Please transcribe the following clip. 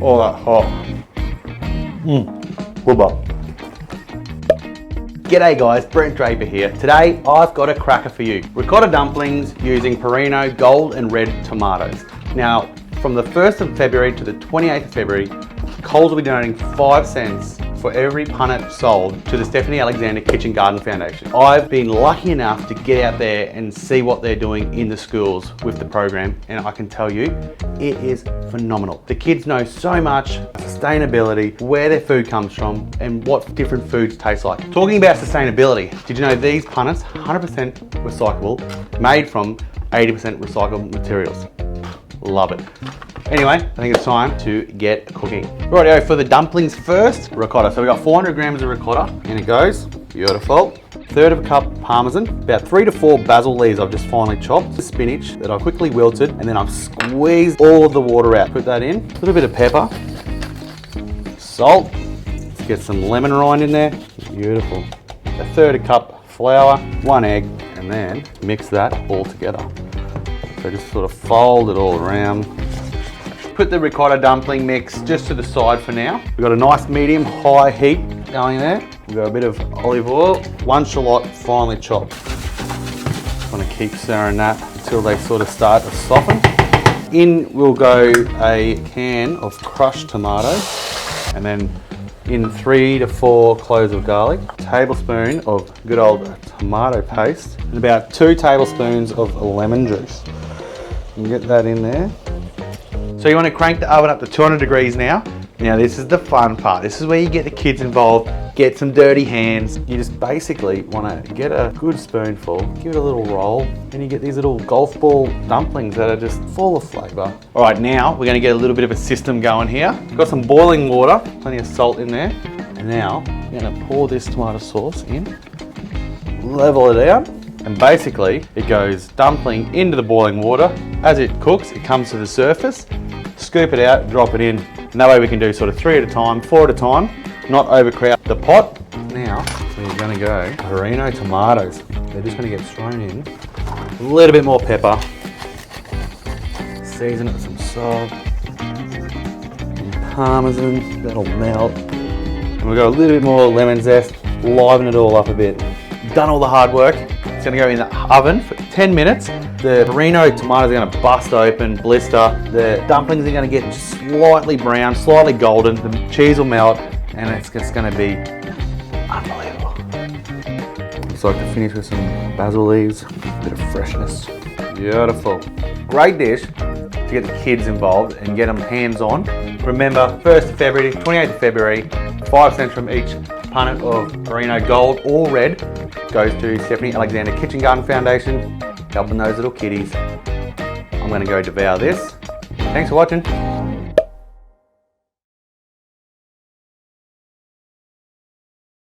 all that hot. Bubba. G'day guys, Brent Draper here. Today I've got a cracker for you. Ricotta dumplings using Perino gold and red tomatoes. Now, from the 1st of February to the 28th of February, Coles will be donating 5 cents for every punnet sold to the Stephanie Alexander Kitchen Garden Foundation. I've been lucky enough to get out there and see what they're doing in the schools with the program, and I can tell you, it is phenomenal. The kids know so much, sustainability, where their food comes from, and what different foods taste like. Talking about sustainability, did you know these punnets, 100% recyclable, made from 80% recycled materials? Love it. Anyway, I think it's time to get cooking. Rightio, for the dumplings first, ricotta. So we got 400 grams of ricotta, and it goes, beautiful. 1/3 of a cup Parmesan, about 3 to 4 basil leaves I've just finely chopped, spinach that I've quickly wilted, and then I've squeezed all of the water out. Put that in, a little bit of pepper, salt, let's get some lemon rind in there, beautiful. 1/3 a cup flour, 1 egg, and then mix that all together. So just sort of fold it all around. Put the ricotta dumpling mix just to the side for now. We've got a nice medium-high heat going there. We've got a bit of olive oil, 1 shallot finely chopped. Just want to keep stirring that until they sort of start to soften. In will go a can of crushed tomatoes, and then in 3 to 4 cloves of garlic, a tablespoon of good old tomato paste, and about 2 tablespoons of lemon juice. And get that in there. So you want to crank the oven up to 200 degrees now. Now this is the fun part. This is where you get the kids involved, get some dirty hands. You just basically want to get a good spoonful, give it a little roll, and you get these little golf ball dumplings that are just full of flavour. All right, now we're going to get a little bit of a system going here. Got some boiling water, plenty of salt in there. And now I'm going to pour this tomato sauce in, level it out. And basically, it goes dumpling into the boiling water. As it cooks, it comes to the surface, scoop it out, drop it in. And that way we can do sort of 3 at a time, 4 at a time, not overcrowd the pot. Now, we're gonna go Perino tomatoes. They're just gonna get thrown in. A little bit more pepper. Season it with some salt. And Parmesan, that'll melt. And we've got a little bit more lemon zest, liven it all up a bit. Done all the hard work. It's gonna go in the oven for 10 minutes. The Perino tomatoes are gonna bust open, blister. The dumplings are gonna get slightly brown, slightly golden. The cheese will melt, and it's just gonna be unbelievable. Just like to finish with some basil leaves, a bit of freshness. Beautiful. Great dish to get the kids involved and get them hands-on. Remember, 1st of February, 28th of February, 5 cents from each punnet of Perino gold or red goes to Stephanie Alexander Kitchen Garden Foundation, helping those little kiddies. I'm gonna go devour this. Thanks for watching.